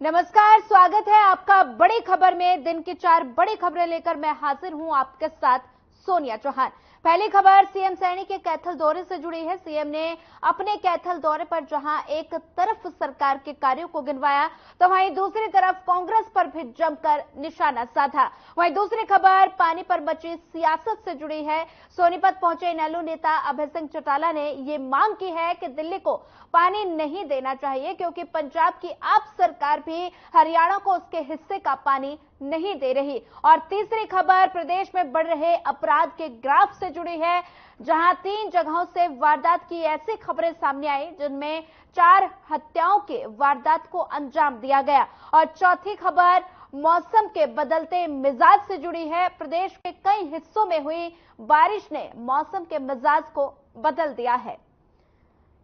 नमस्कार, स्वागत है आपका बड़ी खबर में। दिन की 4 बड़ी खबरें लेकर मैं हाजिर हूं आपके साथ सोनिया चौहान। पहली खबर सीएम सैनी के कैथल दौरे से जुड़ी है। सीएम ने अपने कैथल दौरे पर जहां एक तरफ सरकार के कार्यों को गिनवाया, तो वहीं दूसरी तरफ कांग्रेस पर भी जमकर निशाना साधा। वहीं दूसरी खबर पानी पर बची सियासत से जुड़ी है। सोनीपत पहुंचे इनेलो नेता अभय सिंह चौटाला ने ये मांग की है कि दिल्ली को पानी नहीं देना चाहिए, क्योंकि पंजाब की आप सरकार भी हरियाणा को उसके हिस्से का पानी नहीं दे रही। और तीसरी खबर प्रदेश में बढ़ रहे अपराध के ग्राफ से जुड़ी है, जहां 3 जगहों से वारदात की ऐसी खबरें सामने आई जिनमें 4 हत्याओं के वारदात को अंजाम दिया गया। और चौथी खबर मौसम के बदलते मिजाज से जुड़ी है। प्रदेश के कई हिस्सों में हुई बारिश ने मौसम के मिजाज को बदल दिया है।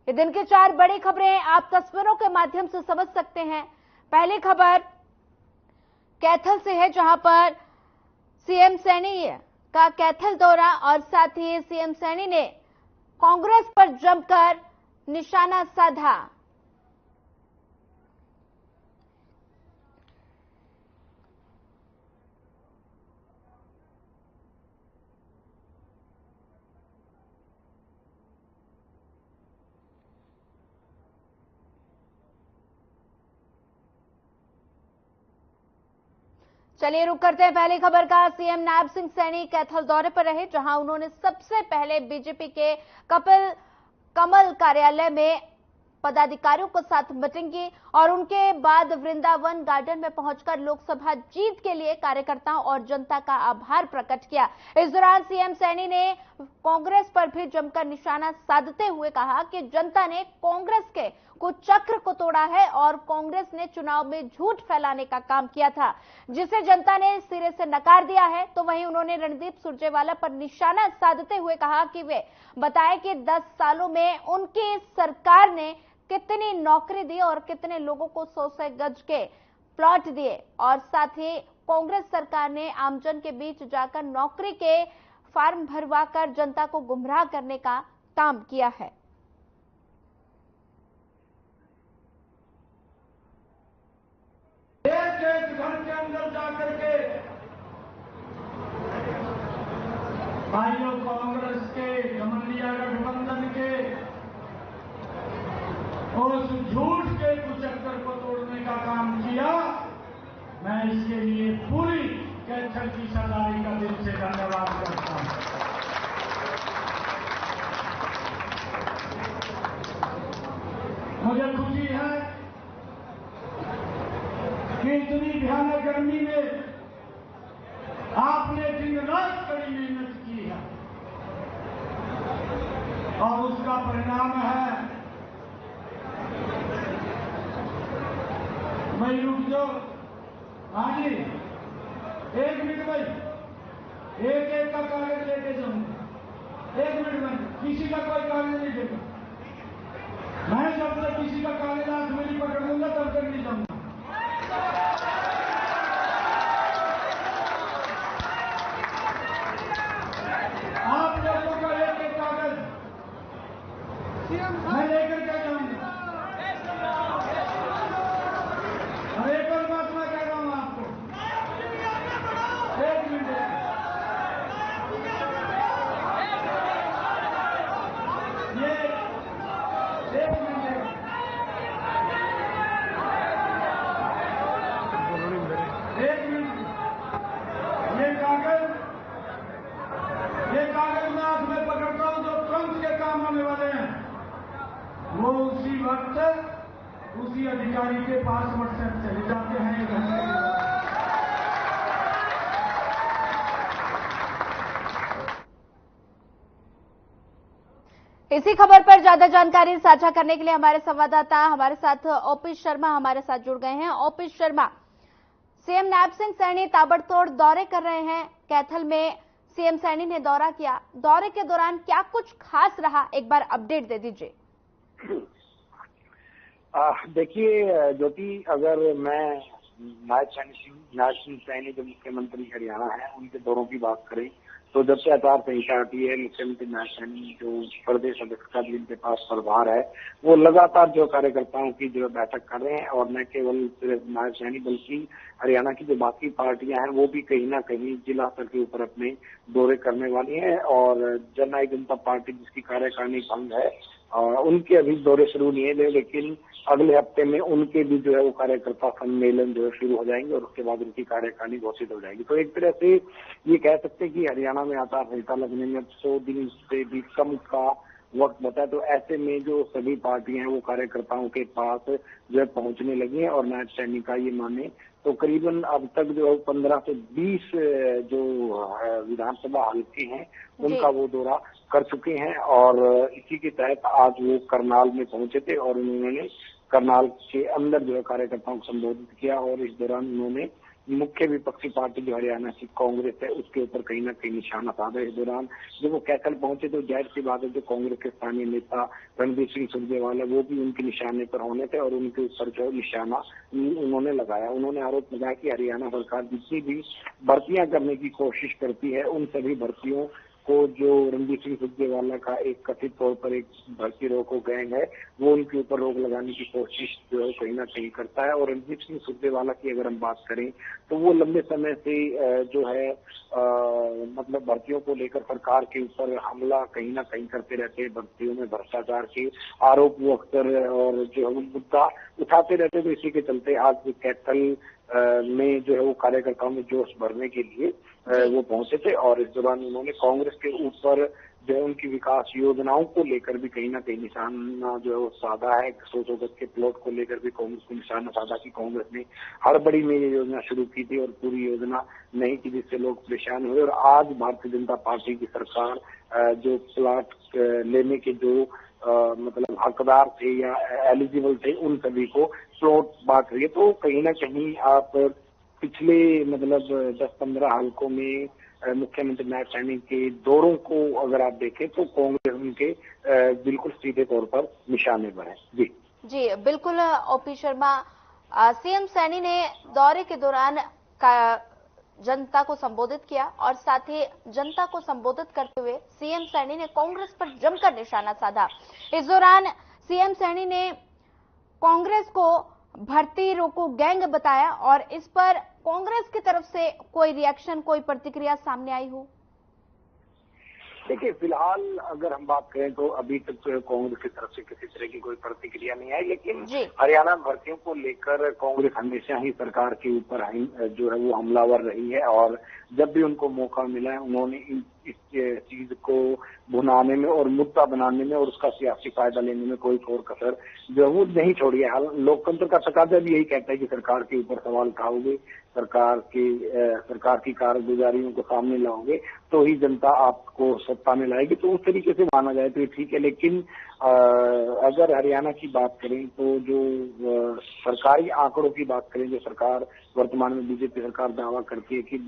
ये दिन की 4 बड़ी खबरें आप तस्वीरों के माध्यम से समझ सकते हैं। पहली खबर कैथल से है, जहां पर सीएम सैनी का कैथल दौरा और साथ ही सीएम सैनी ने कांग्रेस पर जमकर निशाना साधा। चलिए रुक करते हैं पहली खबर का। सीएम नायब सिंह सैनी कैथल दौरे पर रहे, जहां उन्होंने सबसे पहले बीजेपी के कमल कार्यालय में पदाधिकारियों के साथ मीटिंग की और उनके बाद वृंदावन गार्डन में पहुंचकर लोकसभा जीत के लिए कार्यकर्ताओं और जनता का आभार प्रकट किया। इस दौरान सीएम सैनी ने कांग्रेस पर भी जमकर निशाना साधते हुए कहा कि जनता ने कांग्रेस के कुचक्र को तोड़ा है और कांग्रेस ने चुनाव में झूठ फैलाने का काम किया था, जिसे जनता ने सिरे से नकार दिया है। तो वहीं उन्होंने रणदीप सुरजेवाला पर निशाना साधते हुए कहा कि वे बताएं कि 10 सालों में उनकी सरकार ने कितनी नौकरी दी और कितने लोगों को 100 गज के प्लॉट दिए। और साथ ही कांग्रेस सरकार ने आमजन के बीच जाकर नौकरी के फॉर्म भरवाकर जनता को गुमराह करने का काम किया है। एक घर के अंदर जाकर के भाइयों कांग्रेस के घमंडिया गठबंधन के उस झूठ के कुचक्कर को तोड़ने का काम किया। मैं इसके लिए पूरी कैथल की सरदारी का दिल से धन्यवाद करता हूं। मुझे खुशी है कि इतनी भयानक गर्मी में आपने दिन रात कड़ी मेहनत की है और उसका परिणाम है। भाई रुक जाओ, हाँ जी, 1 मिनट भाई, एक का कागज लेके जाऊंगा। 1 मिनट में किसी का कोई कागज नहीं देगा। मैं जब तक किसी का कागज हाथ में नहीं पकड़ लूंगा तब तक नहीं जाऊंगा। आप लोगों का एक कागज मैं लेकर के जाऊंगा। और एक और बात मैं कह रहा हूं आपको, 1 मिनट, ये 1 मिनट, ये कागज मैं हाथ में पकड़ता हूं जो तुरंत के काम होने वाले हैं, वो उसी वक्त उसी अधिकारी के पास व्हाट्सएप चले जाते हैं। इसी खबर पर ज्यादा जानकारी साझा करने के लिए हमारे संवाददाता हमारे साथ ओपी शर्मा हमारे साथ जुड़ गए हैं। ओपी शर्मा, सीएम नायब सिंह सैनी ताबड़तोड़ दौरे कर रहे हैं। कैथल में सीएम सैनी ने दौरा किया, दौरे के दौरान क्या कुछ खास रहा, एक बार अपडेट दे दीजिए। देखिए ज्योति, अगर मैं नायब सिंह सैनी जो मुख्यमंत्री हरियाणा है उनके दौरों की बात करें तो जब से आचार संहिता हटी है, मुख्यमंत्री नायब सैनी जो प्रदेश अध्यक्ष का जिनके पास प्रभार है, वो लगातार जो कार्यकर्ताओं की जो बैठक कर रहे हैं, और न केवल सिर्फ नायब सैनी बल्कि हरियाणा की जो बाकी पार्टियां हैं वो भी कहीं ना कहीं जिला स्तर के ऊपर अपने दौरे करने वाली हैं। और जननायक जनता पार्टी जिसकी कार्यकारिणी भंग है, उनके अभी दौरे शुरू नहीं है, लेकिन अगले हफ्ते में उनके भी जो है वो कार्यकर्ता सम्मेलन जो है शुरू हो जाएंगे और उसके बाद उनकी कार्यकारिणी घोषित हो जाएगी। तो एक तरह से ये कह सकते हैं कि हरियाणा में आचार संहिता लगने में 100 दिन से भी कम का वक्त बचा। तो ऐसे में जो सभी पार्टियां हैं वो कार्यकर्ताओं के पास जो है पहुंचने लगी हैं, और नायब सैनी का ये माने तो करीबन अब तक जो है 15 से 20 जो विधानसभा हल्के हैं उनका वो दौरा कर चुके हैं। और इसी के तहत आज वो करनाल में पहुंचे थे और उन्होंने करनाल के अंदर जो है कार्यकर्ताओं को संबोधित किया। और इस दौरान उन्होंने मुख्य विपक्षी पार्टी जो हरियाणा की कांग्रेस है उसके ऊपर कहीं ना कहीं निशाना साधा। इस दौरान जब वो कैथल पहुंचे तो जाहिर सी बात है जो कांग्रेस के स्थानीय नेता रणदीप सिंह सुरजेवाला वो भी उनके निशाने पर होने थे और उनके ऊपर जो निशाना उन्होंने लगाया। उन्होंने आरोप लगाया कि हरियाणा सरकार जितनी भी भर्तियां करने की कोशिश करती है उन सभी भर्तियों को जो रणदीप सिंह सुरजेवाला का एक कथित तौर पर एक भर्ती रोको गैंग है वो उनके ऊपर रोक लगाने की कोशिश जो है कहीं ना कहीं करता है। और रणदीप सिंह सुरजेवाला की अगर हम बात करें तो वो लंबे समय से जो है मतलब भर्तियों को लेकर सरकार के ऊपर हमला कहीं ना कहीं करते रहते हैं, भर्तियों में भ्रष्टाचार के आरोप वो अक्सर और जो है वो मुद्दा उठाते रहते। तो इसी के चलते आज कैथल में जो है वो कार्यकर्ताओं में जोश भरने के लिए वो पहुंचे थे। और इस दौरान उन्होंने कांग्रेस के ऊपर जो है उनकी विकास योजनाओं को लेकर भी कहीं ना कहीं निशाना जो है वो साधा है। 100 गज के प्लॉट को लेकर भी कांग्रेस को निशाना साधा कि कांग्रेस ने हड़बड़ी में ये योजना शुरू की थी और पूरी योजना नहीं की जिससे लोग परेशान हुए। और आज भारतीय जनता पार्टी की सरकार जो प्लॉट लेने के जो मतलब हकदार थे या एलिजिबल थे उन सभी को प्लॉट बांट रही है। तो कहीं ना कहीं आप पिछले मतलब 10-15 हल्कों में मुख्यमंत्री नायब सैनी के दौरों को अगर आप देखें तो कांग्रेस उनके बिल्कुल सीधे तौर पर निशाने पर है। जी बिल्कुल ओपी शर्मा, सीएम सैनी ने दौरे के दौरान जनता को संबोधित किया और साथ ही जनता को संबोधित करते हुए सीएम सैनी ने कांग्रेस पर जमकर निशाना साधा। इस दौरान सीएम सैनी ने कांग्रेस को भर्ती रोको गैंग बताया और इस पर कांग्रेस की तरफ से कोई रिएक्शन, कोई प्रतिक्रिया सामने आई हो? देखिए, फिलहाल अगर हम बात करें तो अभी तक तो कांग्रेस की तरफ से किसी तरह की कोई प्रतिक्रिया नहीं आई, लेकिन हरियाणा भर्तियों को लेकर कांग्रेस हमेशा ही सरकार के ऊपर जो है वो हमलावर रही है। और जब भी उनको मौका मिला है उन्होंने इस चीज को भुनाने में और मुद्दा बनाने में और उसका सियासी फायदा लेने में कोई और कसर जो है वो नहीं छोड़ी है। लोकतंत्र का तकाजा भी यही कहता है कि सरकार के ऊपर सवाल उठाओगे, सरकार की कारगुजारियों को सामने लाओगे तो ही जनता आपको सत्ता में लाएगी। तो उस तरीके से माना जाए तो ठीक है। लेकिन अगर हरियाणा की बात करें तो जो सरकारी आंकड़ों की बात करें, जो सरकार वर्तमान में बीजेपी सरकार दावा करती है कि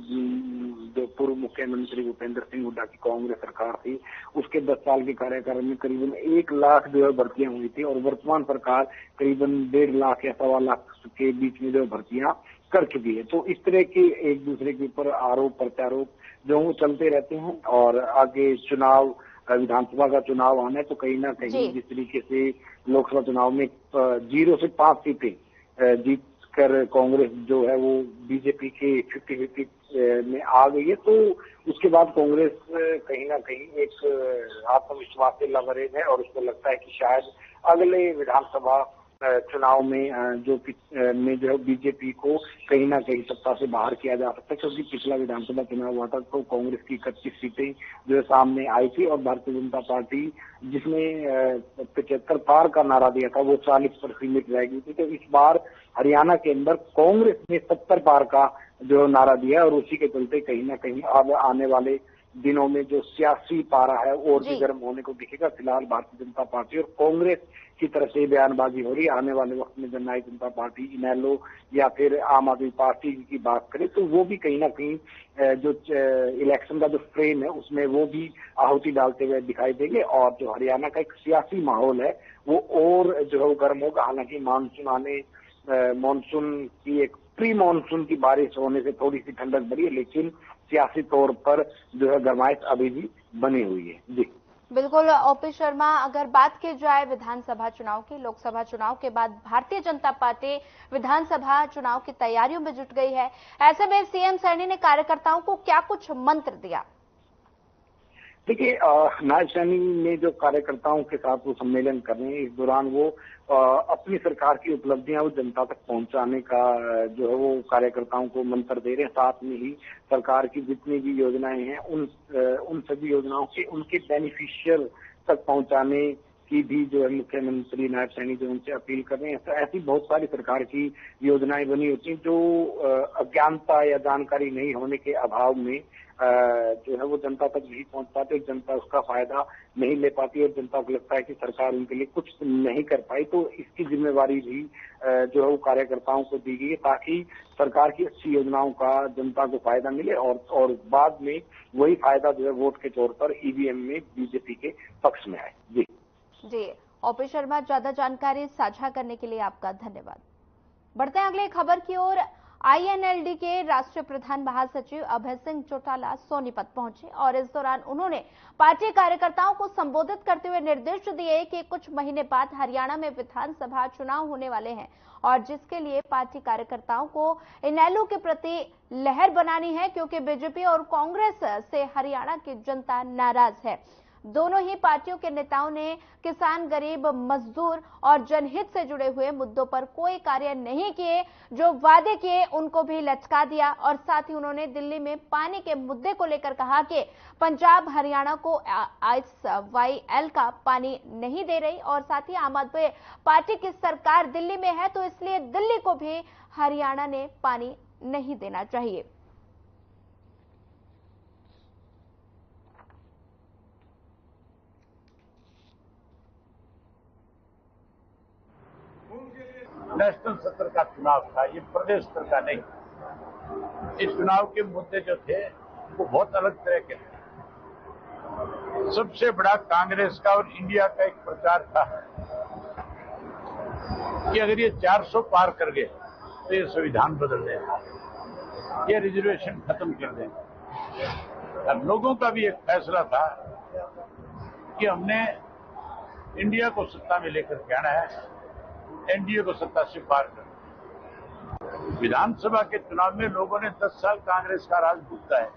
जो पूर्व मुख्यमंत्री भूपेंद्र सिंह हुड्डा की कांग्रेस सरकार थी उसके 10 साल के कार्यकाल में करीबन 1 लाख जो है भर्तियां हुई थी और वर्तमान सरकार करीबन 1.5 लाख या 1.25 लाख के बीच में जो भर्तियां कर चुकी है। तो इस तरह के एक दूसरे के ऊपर आरोप प्रत्यारोप जो वो चलते रहते हैं। और आगे चुनाव, विधानसभा का चुनाव आना है तो कहीं ना कहीं जिस तरीके से लोकसभा चुनाव में 0 से 5 सीटें जीत कर कांग्रेस जो है वो बीजेपी के 50-50 में आ गई है, तो उसके बाद कांग्रेस कहीं ना कहीं एक आत्मविश्वास से लबरेज है और उसको लगता है कि शायद अगले विधानसभा चुनाव में जो है बीजेपी को कहीं ना कहीं सत्ता से बाहर किया जा सकता है। क्योंकि पिछला विधानसभा चुनाव हुआ था तो कांग्रेस की 31 सीटें जो है सामने आई थी और भारतीय जनता पार्टी जिसने 75 पार का नारा दिया था वो 40 पर सीमित रह गई थी। तो इस बार हरियाणा के अंदर कांग्रेस ने 70 पार का जो नारा दिया और उसी के चलते कहीं ना कहीं अब आने वाले दिनों में जो सियासी पारा है और भी गर्म होने को दिखेगा। फिलहाल भारतीय जनता पार्टी और कांग्रेस की तरफ से बयानबाजी हो रही है। आने वाले वक्त में जननायक जनता पार्टी, इनेलो या फिर आम आदमी पार्टी की बात करें तो वो भी कहीं ना कहीं जो इलेक्शन का जो फ्रेम है उसमें वो भी आहुति डालते हुए दिखाई देंगे। और जो हरियाणा का एक सियासी माहौल है वो और जो है वो गर्म होगा। हालांकि मानसून की एक प्री मानसून की बारिश होने से थोड़ी सी ठंडक बढ़ी है, लेकिन सियासी तौर पर जो है गरमाइश अभी भी बनी हुई है। जी बिल्कुल ओपी शर्मा, अगर बात की जाए विधानसभा चुनाव की, लोकसभा चुनाव के बाद भारतीय जनता पार्टी विधानसभा चुनाव की तैयारियों में जुट गई है। ऐसे में सीएम सैनी ने कार्यकर्ताओं को क्या कुछ मंत्र दिया? देखिए, नायब सैनी ने जो कार्यकर्ताओं के साथ वो सम्मेलन कर रहे हैं, इस दौरान वो अपनी सरकार की उपलब्धियां वो जनता तक पहुंचाने का जो है वो कार्यकर्ताओं को मंत्र दे रहे हैं। साथ में ही सरकार की जितनी भी योजनाएं हैं उन सभी योजनाओं के उनके बेनिफिशियल तक पहुंचाने की भी जो है मुख्यमंत्री नायब सैनी जो उनसे अपील कर रहे हैं। ऐसी बहुत सारी सरकार की योजनाएं बनी होती हैं जो अज्ञानता या जानकारी नहीं होने के अभाव में जो है वो जनता तक नहीं पहुंच पाते, जनता उसका फायदा नहीं ले पाती और जनता को लगता है कि सरकार उनके लिए कुछ नहीं कर पाई। तो इसकी जिम्मेवारी भी जो है वो कार्यकर्ताओं को दी गई है ताकि सरकार की अच्छी योजनाओं का जनता को फायदा मिले और बाद में वही फायदा जो है वोट के तौर पर ईवीएम में बीजेपी के पक्ष में आए। जी ओपी शर्मा, ज्यादा जानकारी साझा करने के लिए आपका धन्यवाद। बढ़ते हैं अगले खबर की ओर। आईएनएलडी के राष्ट्रीय प्रधान महासचिव अभय सिंह चौटाला सोनीपत पहुंचे और इस दौरान उन्होंने पार्टी कार्यकर्ताओं को संबोधित करते हुए निर्देश दिए कि कुछ महीने बाद हरियाणा में विधानसभा चुनाव होने वाले हैं और जिसके लिए पार्टी कार्यकर्ताओं को इनेलो के प्रति लहर बनानी है, क्योंकि बीजेपी और कांग्रेस से हरियाणा की जनता नाराज है। दोनों ही पार्टियों के नेताओं ने किसान, गरीब, मजदूर और जनहित से जुड़े हुए मुद्दों पर कोई कार्य नहीं किए, जो वादे किए उनको भी लटका दिया और साथ ही उन्होंने दिल्ली में पानी के मुद्दे को लेकर कहा कि पंजाब हरियाणा को ISYL का पानी नहीं दे रही और साथ ही आम आदमी पार्टी की सरकार दिल्ली में है तो इसलिए दिल्ली को भी हरियाणा ने पानी नहीं देना चाहिए। नेशनल स्तर का चुनाव था, ये प्रदेश स्तर का नहीं। इस चुनाव के मुद्दे जो थे वो बहुत अलग तरह के थे। सबसे बड़ा कांग्रेस का और इंडिया का एक प्रचार था कि अगर ये 400 पार कर गए तो ये संविधान बदल दें, ये रिजर्वेशन खत्म कर दें। और लोगों का भी एक फैसला था कि हमने इंडिया को सत्ता में लेकर के आना है, एनडीए को सत्ता से पार कर। विधानसभा के चुनाव में लोगों ने 10 साल कांग्रेस का राज भुगता है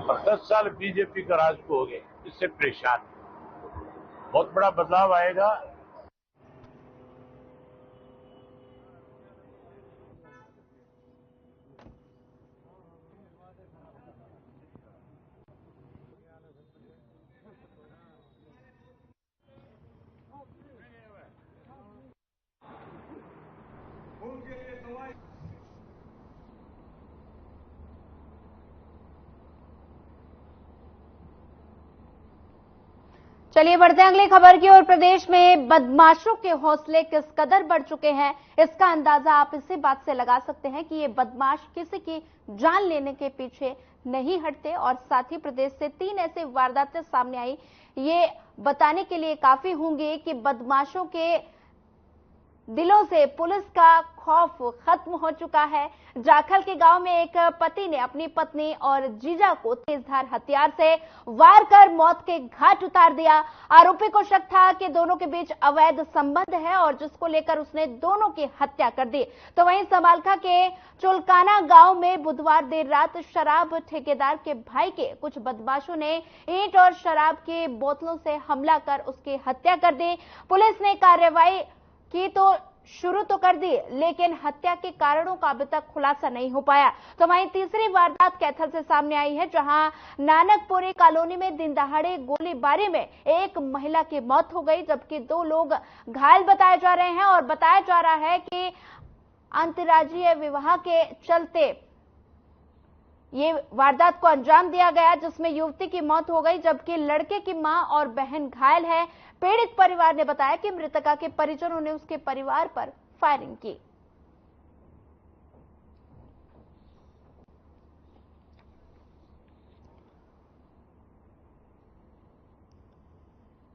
और 10 साल बीजेपी का राज को हो गए, इससे परेशान। बहुत बड़ा बदलाव आएगा। चलिए बढ़ते हैं अगली खबर की ओर। प्रदेश में बदमाशों के हौसले किस कदर बढ़ चुके हैं, इसका अंदाजा आप इसी बात से लगा सकते हैं कि ये बदमाश किसी की जान लेने के पीछे नहीं हटते और साथ ही प्रदेश से 3 ऐसे वारदातें सामने आई। ये बताने के लिए काफी होंगे कि बदमाशों के दिलों से पुलिस का खौफ खत्म हो चुका है। जाखल के गांव में एक पति ने अपनी पत्नी और जीजा को तेजधार हथियार से वार कर मौत के घाट उतार दिया। आरोपी को शक था कि दोनों के बीच अवैध संबंध है और जिसको लेकर उसने दोनों की हत्या कर दी। तो वहीं समालखा के चुलकाना गांव में बुधवार देर रात शराब ठेकेदार के भाई के कुछ बदमाशों ने ईंट और शराब की बोतलों से हमला कर उसकी हत्या कर दी। पुलिस ने कार्रवाई की तो शुरू तो कर दी, लेकिन हत्या के कारणों का अभी तक खुलासा नहीं हो पाया। तो वहीं तीसरी वारदात कैथल से सामने आई है, जहां नानकपुरी कॉलोनी में दिन दहाड़े गोलीबारी में एक महिला की मौत हो गई, जबकि 2 लोग घायल बताए जा रहे हैं और बताया जा रहा है कि अंतर्राज्यीय विवाह के चलते ये वारदात को अंजाम दिया गया, जिसमें युवती की मौत हो गई जबकि लड़के की मां और बहन घायल है। पीड़ित परिवार ने बताया कि मृतका के परिजनों ने उसके परिवार पर फायरिंग की।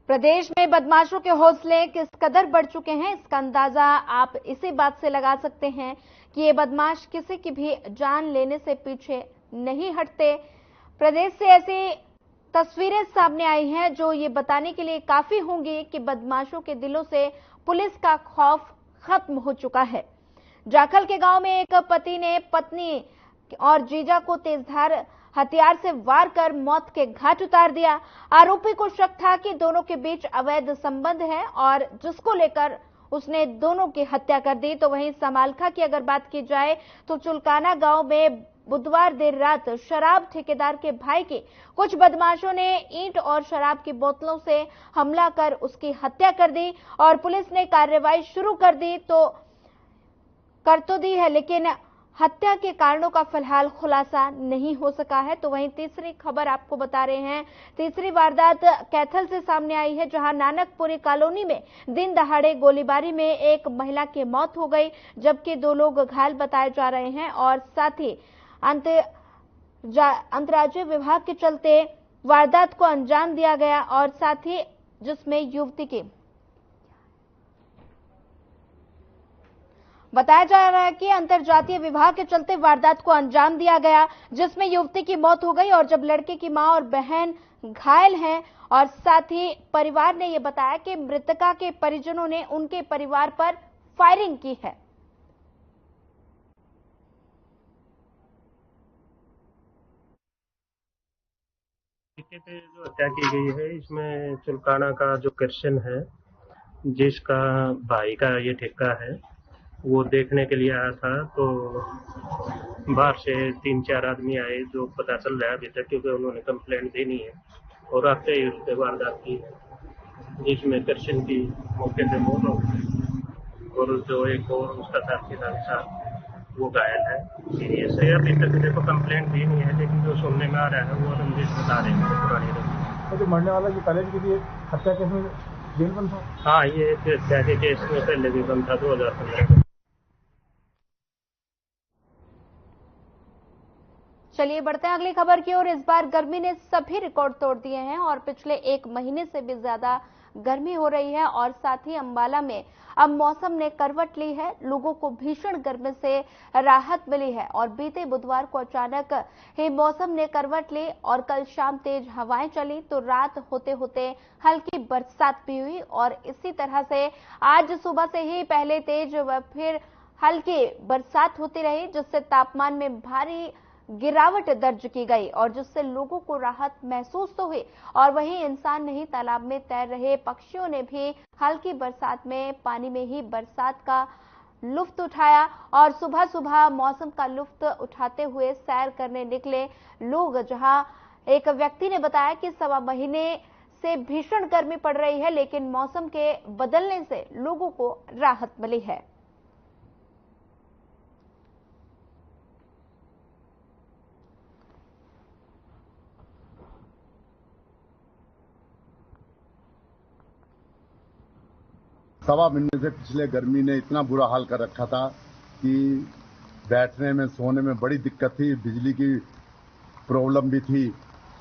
प्रदेश में बदमाशों के हौसले किस कदर बढ़ चुके हैं, इसका अंदाजा आप इसी बात से लगा सकते हैं कि ये बदमाश किसी की भी जान लेने से पीछे नहीं हटते। प्रदेश से ऐसी तस्वीरें सामने आई हैं जो ये बताने के लिए काफी होंगी कि बदमाशों के दिलों से पुलिस का खौफ खत्म हो चुका है। जाखल के गांव में एक पति ने पत्नी और जीजा को तेजधार हथियार से वार कर मौत के घाट उतार दिया। आरोपी को शक था कि दोनों के बीच अवैध संबंध है और जिसको लेकर उसने दोनों की हत्या कर दी। तो वहीं समालखा की अगर बात की जाए तो चुलकाना गांव में बुधवार देर रात शराब ठेकेदार के भाई की कुछ बदमाशों ने ईंट और शराब की बोतलों से हमला कर उसकी हत्या कर दी और पुलिस ने कार्रवाई शुरू कर दी है, लेकिन हत्या के कारणों का फिलहाल खुलासा नहीं हो सका है। तो वहीं तीसरी खबर आपको बता रहे हैं, तीसरी वारदात कैथल से सामने आई है, जहां नानकपुरी कॉलोनी में दिन दहाड़े गोलीबारी में एक महिला की मौत हो गई, जबकि 2 लोग घायल बताए जा रहे हैं और साथ ही अंतर्राज्यीय विवाह के चलते वारदात को अंजाम दिया गया और साथ ही जिसमें युवती की बताया जा रहा है कि अंतरजातीय विवाह के चलते वारदात को अंजाम दिया गया, जिसमें युवती की मौत हो गई और जब लड़के की मां और बहन घायल हैं और साथ ही परिवार ने यह बताया कि मृतका के परिजनों ने उनके परिवार पर फायरिंग की है। पे जो हत्या की गई है इसमें चुलकाना का जो कृष्ण है, जिसका भाई का ये ठेका है, वो देखने के लिए आया था। तो बाहर से 3-4 आदमी आए, जो पता चल रहा है अभी तक, क्योंकि उन्होंने कंप्लेंट देनी है और आते ही उस पर वारदात की, जिसमें कृष्ण की मौके पे मौत हो गई और जो एक और उसका साथी था वो घायल है। सीरियस है, अभी तक देखो कंप्लेंट दी नहीं है, लेकिन जो सुनने में आ रहा है वो रंजिश बता रहे हैं पुरानी रंजिश। तो मरने वाला जो कॉलेज की भी हत्या केस में जेल बंद था। हाँ, ये हत्या के केस में पहले भी बंद था 2015। चलिए बढ़ते हैं अगली खबर की ओर। इस बार गर्मी ने सभी रिकॉर्ड तोड़ दिए हैं और पिछले 1 महीने से भी ज्यादा गर्मी हो रही है और साथ ही अंबाला में अब मौसम ने करवट ली है। लोगों को भीषण गर्मी से राहत मिली है और बीते बुधवार को अचानक ही मौसम ने करवट ली और कल शाम तेज हवाएं चली तो रात होते होते हल्की बरसात भी हुई और इसी तरह से आज सुबह से ही पहले तेज व फिर हल्की बरसात होती रही, जिससे तापमान में भारी गिरावट दर्ज की गई और जिससे लोगों को राहत महसूस तो हुई और वहीं इंसान नहीं, तालाब में तैर रहे पक्षियों ने भी हल्की बरसात में पानी में ही बरसात का लुत्फ उठाया और सुबह सुबह मौसम का लुत्फ उठाते हुए सैर करने निकले लोग। जहां एक व्यक्ति ने बताया कि 1.25 महीने से भीषण गर्मी पड़ रही है, लेकिन मौसम के बदलने से लोगों को राहत मिली है। सवा महीने से पिछले गर्मी ने इतना बुरा हाल कर रखा था कि बैठने में सोने में बड़ी दिक्कत थी, बिजली की प्रॉब्लम भी थी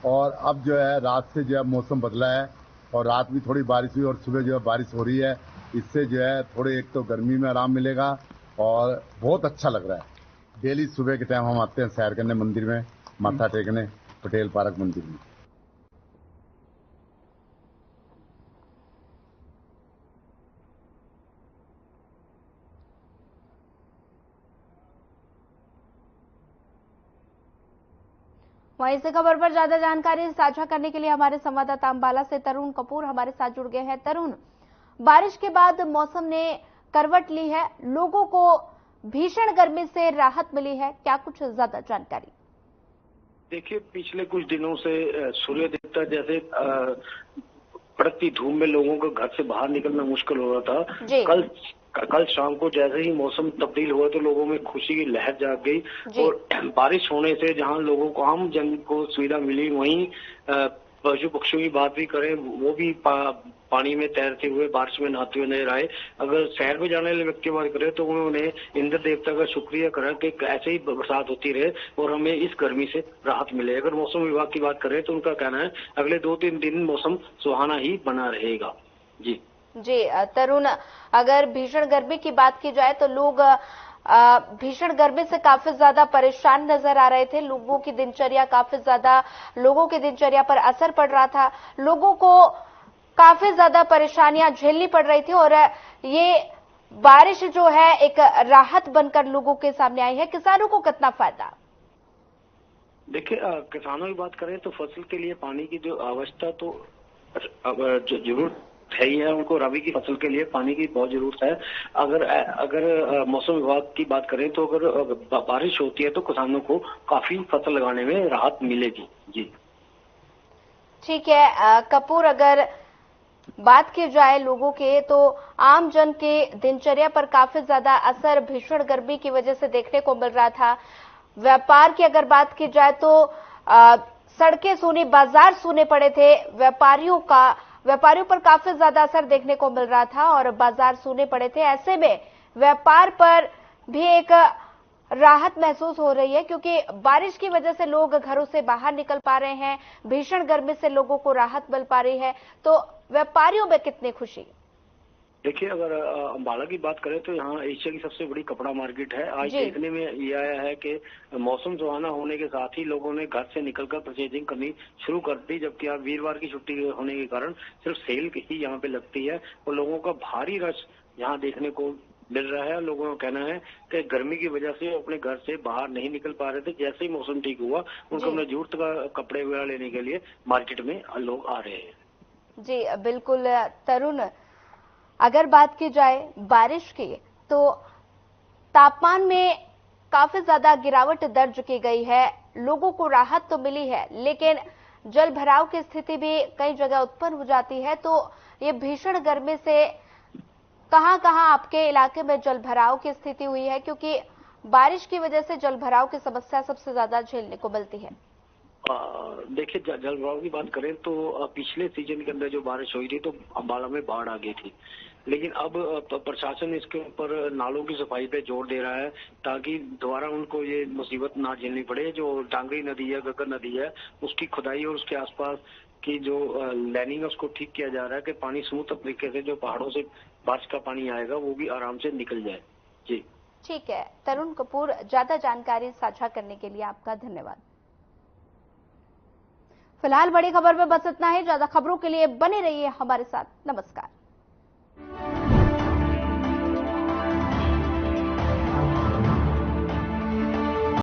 और अब जो है रात से जो है मौसम बदला है और रात भी थोड़ी बारिश हुई और सुबह जो है बारिश हो रही है। इससे जो है थोड़े एक तो गर्मी में आराम मिलेगा और बहुत अच्छा लग रहा है। डेली सुबह के टाइम हम आते हैं सैर करने मंदिर में, माथा टेकने पटेल पार्क मंदिर में। वहीं इस खबर पर ज्यादा जानकारी साझा करने के लिए हमारे संवाददाता अंबाला से तरुण कपूर हमारे साथ जुड़ गए हैं। तरुण, बारिश के बाद मौसम ने करवट ली है, लोगों को भीषण गर्मी से राहत मिली है, क्या कुछ ज्यादा जानकारी? देखिए, पिछले कुछ दिनों से सूर्य देवता जैसे कड़कती धूप में लोगों को घर से बाहर निकलना मुश्किल हो रहा था। कल शाम को जैसे ही मौसम तब्दील हुआ तो लोगों में खुशी की लहर जाग गई और बारिश होने से जहां लोगों को आम जन को सुविधा मिली, वहीं पशु पक्षियों की बात भी करें, वो भी पानी में तैरते हुए बारिश में नहाते हुए नजर आए। अगर शहर में जाने वाले व्यक्ति की बात करें तो उन्होंने इंद्र देवता का शुक्रिया करा कि ऐसे ही बरसात होती रहे और हमें इस गर्मी से राहत मिले। अगर मौसम विभाग की बात करें तो उनका कहना है अगले 2-3 दिन मौसम सुहाना ही बना रहेगा। जी तरुण, अगर भीषण गर्मी की बात की जाए तो लोग भीषण गर्मी से काफी ज्यादा परेशान नजर आ रहे थे। लोगों की दिनचर्या पर असर पड़ रहा था। लोगों को काफी ज्यादा परेशानियां झेलनी पड़ रही थी और ये बारिश जो है एक राहत बनकर लोगों के सामने आई है। किसानों को कितना फायदा? देखिए, किसानों की बात करें तो फसल के लिए पानी की जो आवश्यकता तो जो जरूरत है ही है, उनको रबी की फसल के लिए पानी की बहुत जरूरत है। अगर मौसम विभाग की बात करें तो अगर बारिश होती है तो किसानों को काफी फसल लगाने में राहत मिलेगी। जी ठीक है कपूर, अगर बात की जाए लोगों के तो आम जन के दिनचर्या पर काफी ज्यादा असर भीषण गर्मी की वजह से देखने को मिल रहा था। व्यापार की अगर बात की जाए तो सड़कें सूनी, बाजार सूने पड़े थे। व्यापारियों पर काफी ज्यादा असर देखने को मिल रहा था और बाजार सूने पड़े थे। ऐसे में व्यापार पर भी एक राहत महसूस हो रही है क्योंकि बारिश की वजह से लोग घरों से बाहर निकल पा रहे हैं। भीषण गर्मी से लोगों को राहत मिल पा रही है, तो व्यापारियों में कितनी खुशी? देखिए, अगर अंबाला की बात करें तो यहाँ एशिया की सबसे बड़ी कपड़ा मार्केट है। आज देखने में ये आया है कि मौसम सुहाना होने के साथ ही लोगों ने घर से निकलकर परचेजिंग करनी शुरू कर दी, जबकि आज वीरवार की छुट्टी होने के कारण सिर्फ सेल ही यहाँ पे लगती है और लोगों का भारी रश यहाँ देखने को मिल रहा है। लोगों का कहना है कि गर्मी की वजह से अपने घर से बाहर नहीं निकल पा रहे थे। जैसे ही मौसम ठीक हुआ, उनको अपने जरूरत का कपड़े वगैरह लेने के लिए मार्केट में लोग आ रहे हैं। जी बिल्कुल तरुण, अगर बात की जाए बारिश की तो तापमान में काफी ज्यादा गिरावट दर्ज की गई है। लोगों को राहत तो मिली है, लेकिन जल भराव की स्थिति भी कई जगह उत्पन्न हो जाती है। तो ये भीषण गर्मी से कहां-कहां आपके इलाके में जल भराव की स्थिति हुई है, क्योंकि बारिश की वजह से जल भराव की समस्या सबसे ज्यादा झेलने को मिलती है? देखिए, जल भराव की बात करें तो पिछले सीजन के अंदर जो बारिश हुई थी तो अंबाला में बाढ़ आ गई थी, लेकिन अब प्रशासन इसके ऊपर नालों की सफाई पे जोर दे रहा है ताकि दोबारा उनको ये मुसीबत ना झेलनी पड़े। जो टांगरी नदी है, गग्गर नदी है, उसकी खुदाई और उसके आसपास की जो लाइनिंग है उसको ठीक किया जा रहा है कि पानी स्मूथ तरीके से जो पहाड़ों से बारिश का पानी आएगा वो भी आराम से निकल जाए। जी ठीक है तरुण कपूर, ज्यादा जानकारी साझा करने के लिए आपका धन्यवाद। फिलहाल बड़ी खबर में बस इतना ही। ज्यादा खबरों के लिए बने रहिए हमारे साथ। नमस्कार।